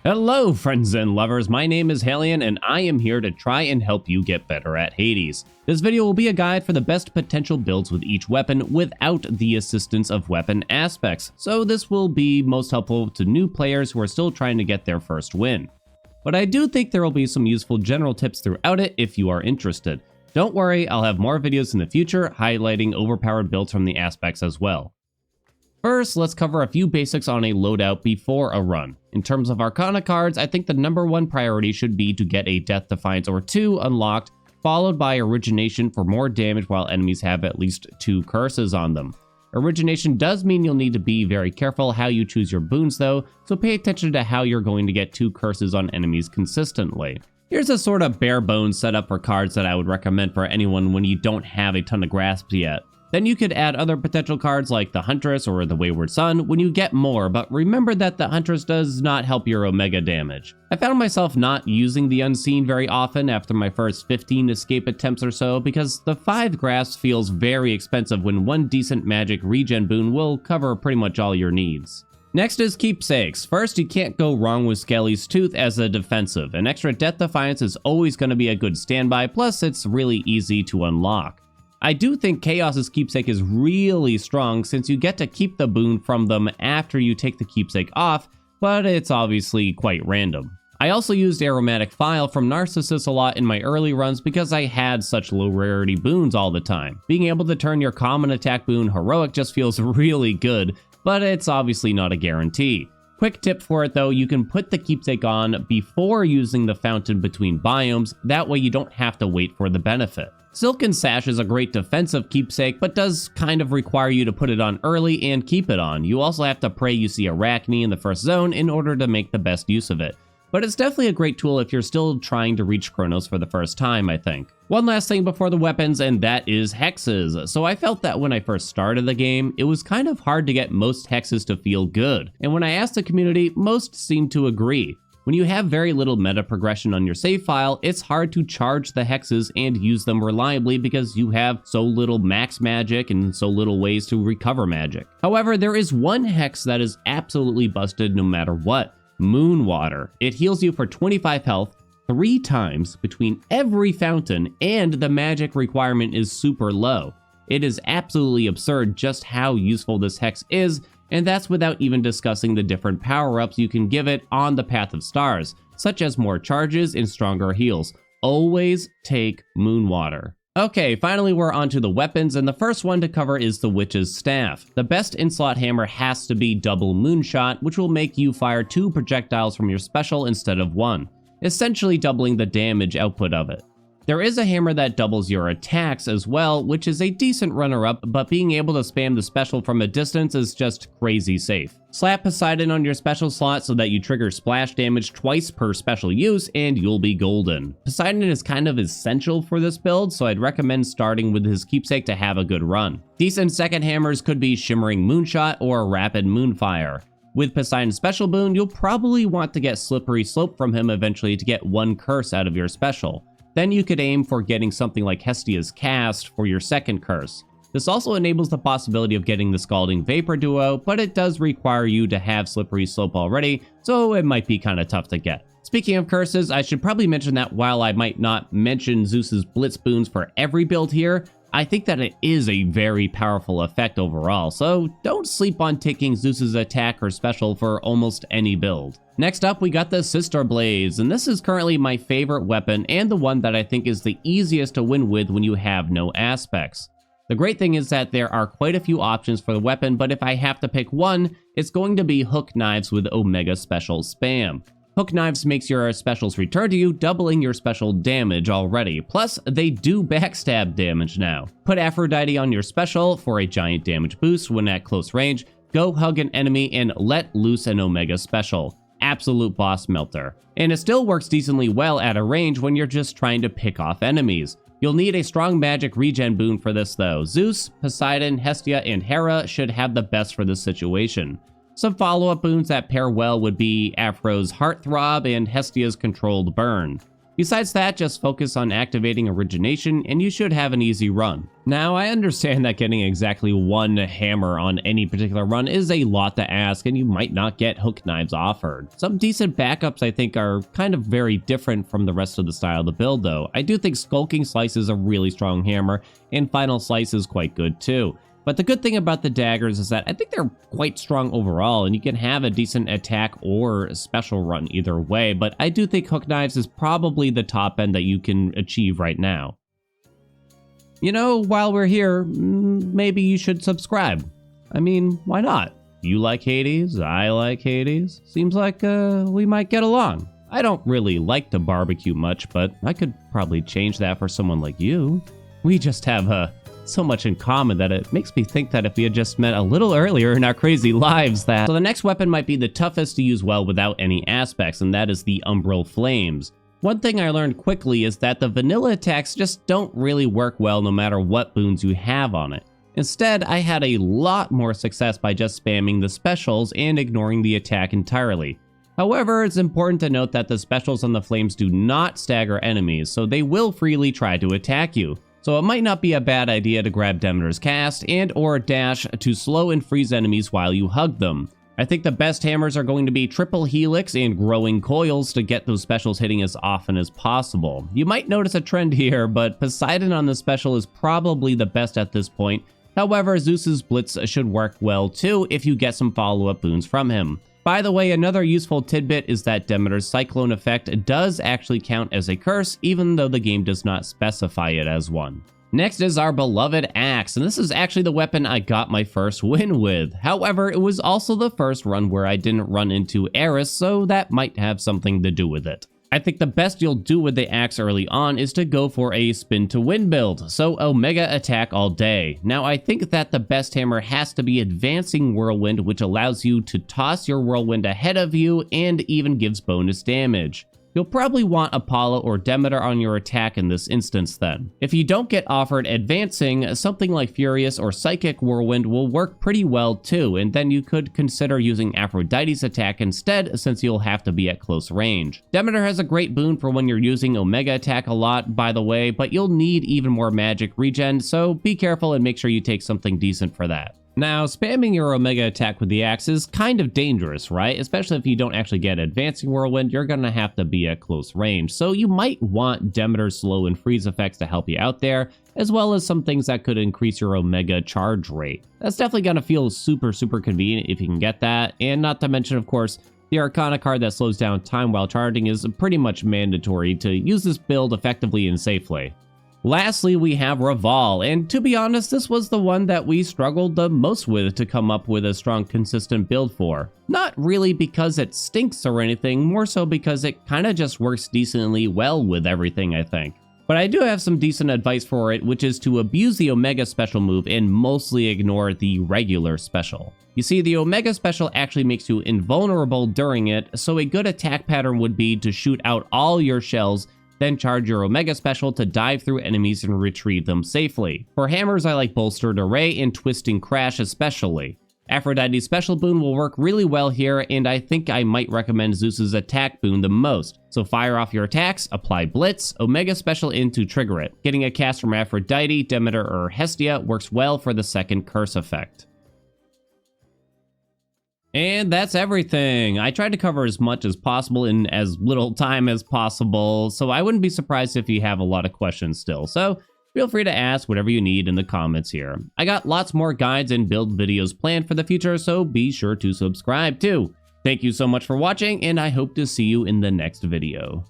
Hello friends and lovers, my name is Haelian and I am here to try and help you get better at Hades. This video will be a guide for the best potential builds with each weapon without the assistance of weapon aspects, so this will be most helpful to new players who are still trying to get their first win. But I do think there will be some useful general tips throughout it if you are interested. Don't worry, I'll have more videos in the future highlighting overpowered builds from the aspects as well. First, let's cover a few basics on a loadout before a run. In terms of Arcana cards, I think the #1 priority should be to get a Death Defiance or 2 unlocked, followed by Origination for more damage while enemies have at least 2 curses on them. Origination does mean you'll need to be very careful how you choose your boons though, so pay attention to how you're going to get 2 curses on enemies consistently. Here's a sort of bare bones setup for cards that I would recommend for anyone when you don't have a ton of grasp yet. Then you could add other potential cards like the Huntress or the Wayward Son when you get more, but remember that the Huntress does not help your Omega damage. I found myself not using the Unseen very often after my first 15 escape attempts or so because the 5 grasp feels very expensive when one decent magic regen boon will cover pretty much all your needs. Next is Keepsakes. First, you can't go wrong with Skelly's Tooth as a defensive. An extra Death Defiance is always going to be a good standby, plus it's really easy to unlock. I do think Chaos's Keepsake is really strong since you get to keep the boon from them after you take the Keepsake off, but it's obviously quite random. I also used Aromatic File from Narcissus a lot in my early runs because I had such low rarity boons all the time. Being able to turn your common attack boon heroic just feels really good, but it's obviously not a guarantee. Quick tip for it though, you can put the Keepsake on before using the fountain between biomes, that way you don't have to wait for the benefit. Silken Sash is a great defensive keepsake, but does kind of require you to put it on early and keep it on. You also have to pray you see Arachne in the first zone in order to make the best use of it. But it's definitely a great tool if you're still trying to reach Chronos for the first time, I think. One last thing before the weapons, and that is Hexes. So I felt that when I first started the game, it was kind of hard to get most Hexes to feel good. And when I asked the community, most seemed to agree. When you have very little meta progression on your save file, it's hard to charge the Hexes and use them reliably because you have so little max magic and so little ways to recover magic. However, there is one Hex that is absolutely busted no matter what: Moonwater. It heals you for 25 health 3 times between every fountain, and the magic requirement is super low. It is absolutely absurd just how useful this Hex is, and that's without even discussing the different power-ups you can give it on the Path of Stars, such as more charges and stronger heals. Always take Moonwater. Okay, finally we're onto the weapons, and the first one to cover is the Witch's Staff. The best in-slot hammer has to be double Moonshot, which will make you fire 2 projectiles from your special instead of 1, essentially doubling the damage output of it. There is a hammer that doubles your attacks as well, which is a decent runner-up, but being able to spam the special from a distance is just crazy safe. Slap Poseidon on your special slot so that you trigger splash damage twice per special use, and you'll be golden. Poseidon is kind of essential for this build, so I'd recommend starting with his Keepsake to have a good run. Decent second hammers could be Shimmering Moonshot or Rapid Moonfire. With Poseidon's special boon, you'll probably want to get Slippery Slope from him eventually to get 1 curse out of your special. Then you could aim for getting something like Hestia's Cast for your second curse. This also enables the possibility of getting the Scalding Vapor duo, but it does require you to have Slippery Slope already, so it might be kinda tough to get. Speaking of curses, I should probably mention that while I might not mention Zeus's Blitz boons for every build here, I think that it is a very powerful effect overall, so don't sleep on taking Zeus's attack or special for almost any build. Next up, we got the Sister Blades, and this is currently my favorite weapon and the one that I think is the easiest to win with when you have no aspects. The great thing is that there are quite a few options for the weapon, but if I have to pick one, it's going to be Hook Knives with Omega Special Spam. Hook Knives makes your specials return to you, doubling your special damage already. Plus, they do backstab damage now. Put Aphrodite on your special for a giant damage boost when at close range, go hug an enemy and let loose an Omega special. Absolute boss melter. And it still works decently well at a range when you're just trying to pick off enemies. You'll need a strong magic regen boon for this though. Zeus, Poseidon, Hestia, and Hera should have the best for this situation. Some follow-up boons that pair well would be Aphro's Heartthrob and Hestia's Controlled Burn. Besides that, just focus on activating origination and you should have an easy run. Now, I understand that getting exactly one hammer on any particular run is a lot to ask, and you might not get hook knives offered. Some decent backups I think are kind of very different from the rest of the style of the build though. I do think Skulking Slice is a really strong hammer, and Final Slice is quite good too. But the good thing about the daggers is that I think they're quite strong overall, and you can have a decent attack or special run either way, but I do think hook knives is probably the top end that you can achieve right now. You know, while we're here, maybe you should subscribe. I mean, why not? You like Hades, I like Hades. Seems like we might get along. I don't really like to barbecue much, but I could probably change that for someone like you. We just have so much in common that it makes me think that if we had just met a little earlier in our crazy lives that... So the next weapon might be the toughest to use well without any aspects, and that is the Umbral Flames. One thing I learned quickly is that the vanilla attacks just don't really work well no matter what boons you have on it. Instead, I had a lot more success by just spamming the specials and ignoring the attack entirely. However, it's important to note that the specials on the flames do not stagger enemies, so they will freely try to attack you. So it might not be a bad idea to grab Demeter's Cast and or dash to slow and freeze enemies while you hug them. I think the best hammers are going to be Triple Helix and Growing Coils to get those specials hitting as often as possible. You might notice a trend here, but Poseidon on the special is probably the best at this point. However, Zeus's Blitz should work well too if you get some follow-up boons from him. By the way, another useful tidbit is that Demeter's Cyclone effect does actually count as a curse, even though the game does not specify it as one. Next is our beloved Axe, and this is actually the weapon I got my first win with. However, it was also the first run where I didn't run into Eris, so that might have something to do with it. I think the best you'll do with the Axe early on is to go for a spin to win build, so Omega attack all day. Now I think that the best hammer has to be Advancing Whirlwind, which allows you to toss your whirlwind ahead of you and even gives bonus damage. You'll probably want Apollo or Demeter on your attack in this instance then. If you don't get offered advancing, something like Furious or Psychic Whirlwind will work pretty well too, and then you could consider using Aphrodite's attack instead since you'll have to be at close range. Demeter has a great boon for when you're using Omega attack a lot, by the way, but you'll need even more magic regen, so be careful and make sure you take something decent for that. Now, spamming your Omega attack with the axe is kind of dangerous, right? Especially if you don't actually get Advancing Whirlwind, you're gonna have to be at close range. So you might want Demeter's slow and freeze effects to help you out there, as well as some things that could increase your Omega charge rate. That's definitely gonna feel super convenient if you can get that, and not to mention, of course, the Arcana card that slows down time while charging is pretty much mandatory to use this build effectively and safely. Lastly, we have Revaal, and to be honest, this was the one that we struggled the most with to come up with a strong, consistent build for. Not really because it stinks or anything, more so because it kinda just works decently well with everything, I think. But I do have some decent advice for it, which is to abuse the Omega special move and mostly ignore the regular special. You see, the Omega special actually makes you invulnerable during it, so a good attack pattern would be to shoot out all your shells, then charge your Omega special to dive through enemies and retrieve them safely. For hammers, I like Bolstered Array and Twisting Crash especially. Aphrodite's special boon will work really well here, and I think I might recommend Zeus's attack boon the most. So fire off your attacks, apply Blitz, Omega special in to trigger it. Getting a cast from Aphrodite, Demeter, or Hestia works well for the second curse effect. And that's everything. I tried to cover as much as possible in as little time as possible, so I wouldn't be surprised if you have a lot of questions still. So feel free to ask whatever you need in the comments here. I got lots more guides and build videos planned for the future, so be sure to subscribe too. Thank you so much for watching, and I hope to see you in the next video.